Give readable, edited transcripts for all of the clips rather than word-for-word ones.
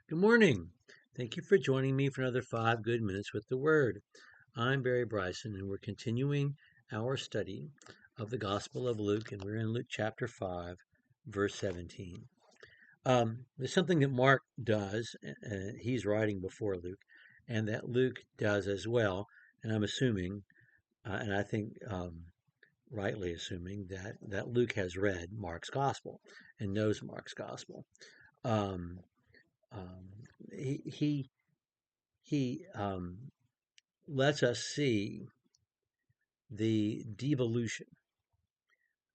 Good morning. Thank you for joining me for another 5 good minutes with the Word. I'm Barry Bryson, and we're continuing our study of the Gospel of Luke, and we're in Luke chapter 5, verse 17. There's something that Mark does, he's writing before Luke, and that Luke does as well. And I'm assuming, and I think rightly assuming, that Luke has read Mark's Gospel and knows Mark's Gospel. Um, um, he, he he lets us see the devolution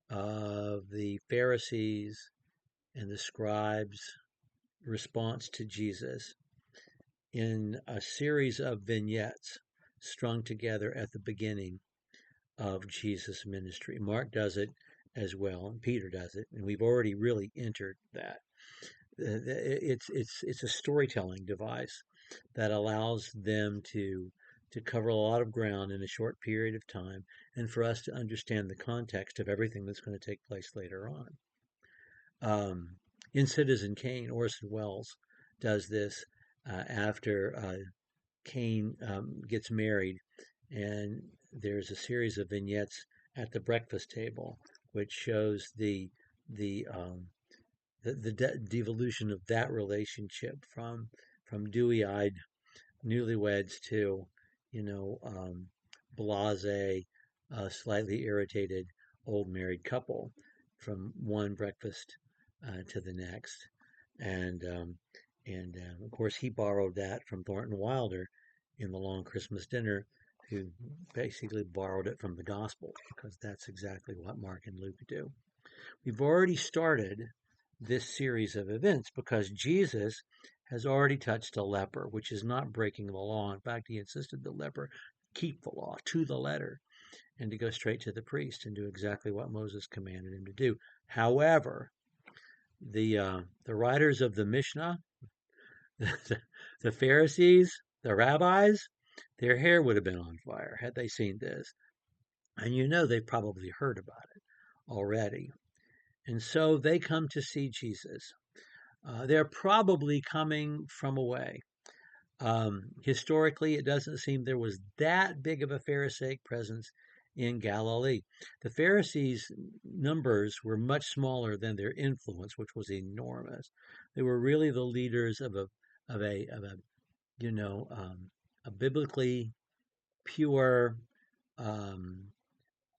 of the Pharisees and the scribes' response to Jesus in a series of vignettes strung together at the beginning of Jesus' ministry. Mark does it as well, and Peter does it, and we've already really entered that. It's a storytelling device that allows them to cover a lot of ground in a short period of time, and for us to understand the context of everything that's going to take place later on. In Citizen Kane, Orson Welles does this after Kane gets married, and there's a series of vignettes at the breakfast table, which shows the devolution of that relationship from dewy-eyed newlyweds to you know blase, slightly irritated old married couple from one breakfast to the next, and of course he borrowed that from Thornton Wilder in The Long Christmas Dinner, who basically borrowed it from the Gospel because that's exactly what Mark and Luke do. We've already started this series of events because Jesus has already touched a leper, which is not breaking the law. In fact, he insisted the leper keep the law to the letter and to go straight to the priest and do exactly what Moses commanded him to do. However, the writers of the Mishnah, the Pharisees, the rabbis, their hair would have been on fire had they seen this. And they've probably heard about it already. And so they come to see Jesus. They're probably coming from away. Historically, it doesn't seem there was that big of a Pharisaic presence in Galilee. The Pharisees' numbers were much smaller than their influence, which was enormous. They were really the leaders of a you know a biblically pure, um,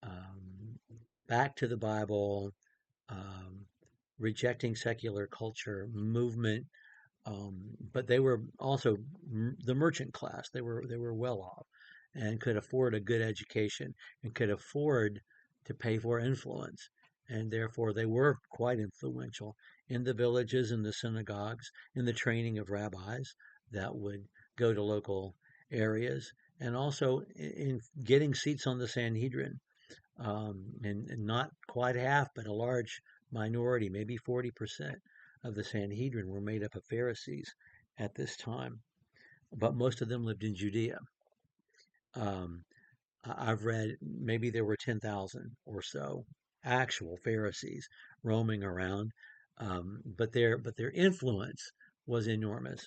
um, back to the Bible, um, rejecting secular culture movement, but they were also the merchant class. They were well off and could afford a good education and could afford to pay for influence, and therefore they were quite influential in the villages, in the synagogues, in the training of rabbis that would go to local areas, and also in getting seats on the Sanhedrin, and not quite half, but a large minority, maybe 40% of the Sanhedrin were made up of Pharisees at this time, but most of them lived in Judea. Um, I've read maybe there were 10,000 or so actual Pharisees roaming around, but their influence was enormous,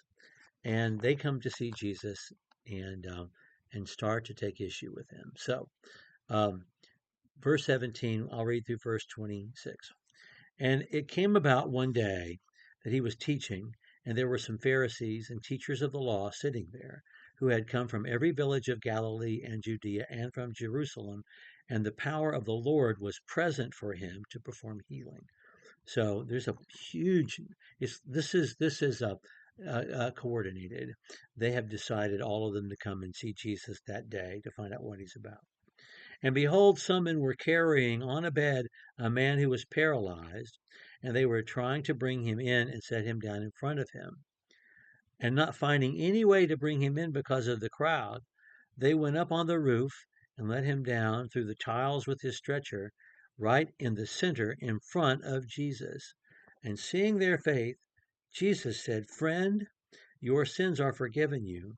and they come to see Jesus and start to take issue with him. So, um, verse 17, I'll read through verse 26. And it came about one day that he was teaching, and there were some Pharisees and teachers of the law sitting there, who had come from every village of Galilee and Judea and from Jerusalem, and the power of the Lord was present for him to perform healing. So there's a huge. This is coordinated. They have decided, all of them, to come and see Jesus that day to find out what he's about. And behold, some men were carrying on a bed a man who was paralyzed, and they were trying to bring him in and set him down in front of him. And not finding any way to bring him in because of the crowd, they went up on the roof and let him down through the tiles with his stretcher, right in the center in front of Jesus. And seeing their faith, Jesus said, "Friend, your sins are forgiven you."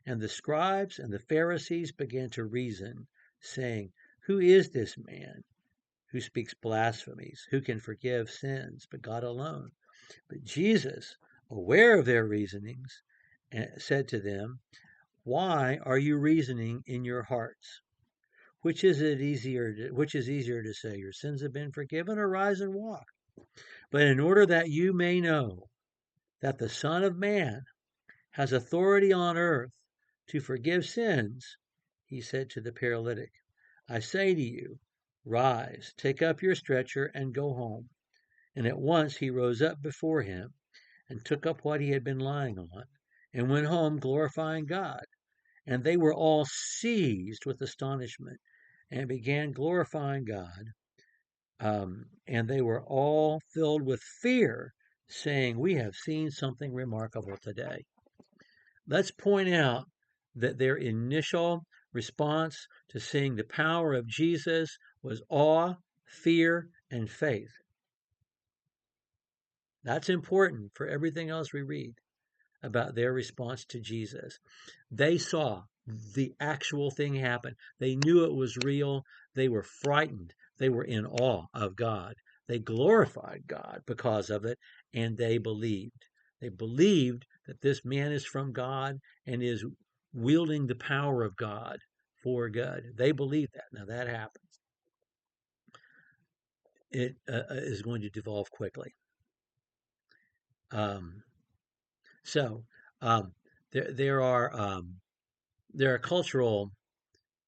And the scribes and the Pharisees began to reason, saying, "Who is this man who speaks blasphemies? Who can forgive sins but God alone?" But Jesus aware of their reasonings, said to them, "Why are you reasoning in your hearts? Which is easier to say, your sins have been forgiven, or rise and walk? But in order that you may know that the Son of Man has authority on earth to forgive sins," he said to the paralytic, "I say to you, rise, take up your stretcher, and go home." And at once he rose up before him, and took up what he had been lying on, and went home glorifying God. And they were all seized with astonishment, and began glorifying God. And they were all filled with fear, saying, "We have seen something remarkable today." Let's point out that their initial response to seeing the power of Jesus was awe, fear, and faith. That's important for everything else we read about their response to Jesus. They saw the actual thing happen. They knew it was real. They were frightened. They were in awe of God. They glorified God because of it, and they believed. They believed that this man is from God and is wielding the power of God for good. They believed that. Now that happens. It is going to devolve quickly. Um, so um, there are cultural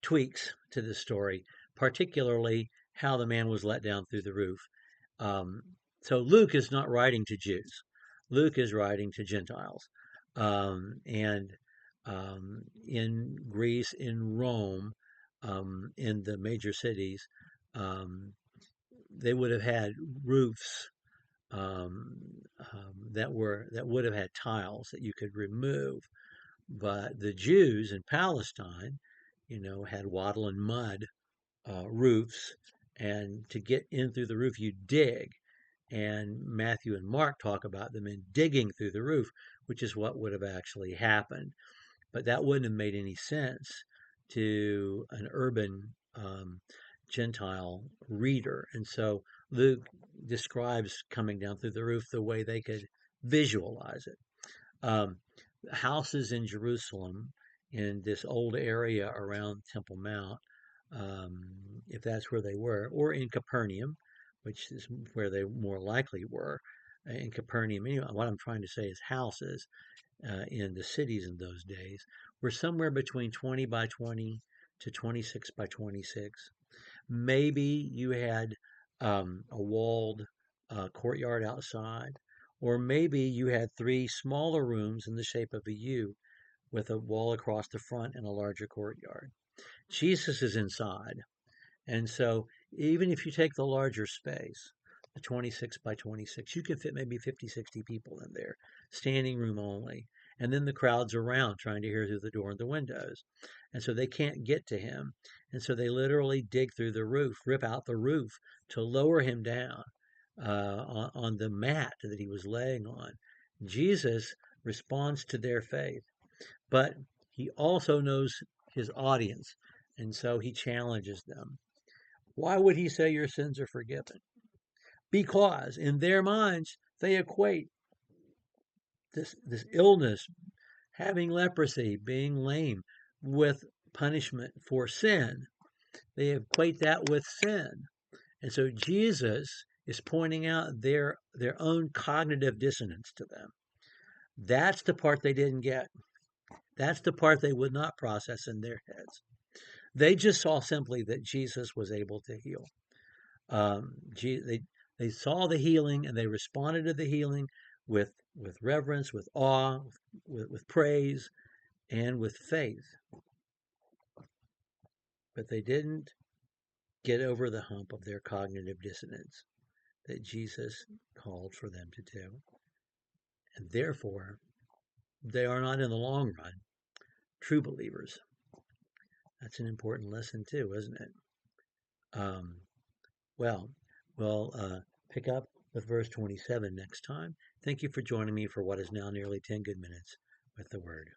tweaks to this story, particularly how the man was let down through the roof. Um, so Luke is not writing to Jews. Luke is writing to Gentiles. And in Greece, in Rome, in the major cities, um, they would have had roofs um, that would have had tiles that you could remove. But the Jews in Palestine, had wattle and mud roofs, and to get in through the roof, you dig. And Matthew and Mark talk about them in digging through the roof, which is what would have actually happened. But that wouldn't have made any sense to an urban Gentile reader. And so Luke describes coming down through the roof the way they could visualize it. Um, Houses in Jerusalem, in this old area around Temple Mount, if that's where they were, or in Capernaum, which is where they more likely were. In Capernaum, anyway, what I'm trying to say is houses in the cities in those days were somewhere between 20 by 20 to 26 by 26. Maybe you had a walled courtyard outside, or maybe you had three smaller rooms in the shape of a U with a wall across the front and a larger courtyard. Jesus is inside. And so even if you take the larger space, the 26 by 26, you can fit maybe 50, 60 people in there, standing room only. And then the crowd's around trying to hear through the door and the windows. And so they can't get to him. And so they literally dig through the roof, rip out the roof to lower him down on the mat that he was laying on. Jesus responds to their faith, but he also knows his audience. And so he challenges them. Why would he say your sins are forgiven? Because in their minds, they equate this illness, having leprosy, being lame, with punishment for sin. They equate that with sin. And so Jesus is pointing out their own cognitive dissonance to them. That's the part they didn't get. That's the part they would not process in their heads. They just saw simply that Jesus was able to heal. They saw the healing and they responded to the healing with reverence, with awe, with praise, and with faith. But they didn't get over the hump of their cognitive dissonance that Jesus called for them to do. And therefore, they are not in the long run true believers. That's an important lesson too, isn't it? Um, well, we'll pick up with verse 27 next time. Thank you for joining me for what is now nearly 10 good minutes with the Word.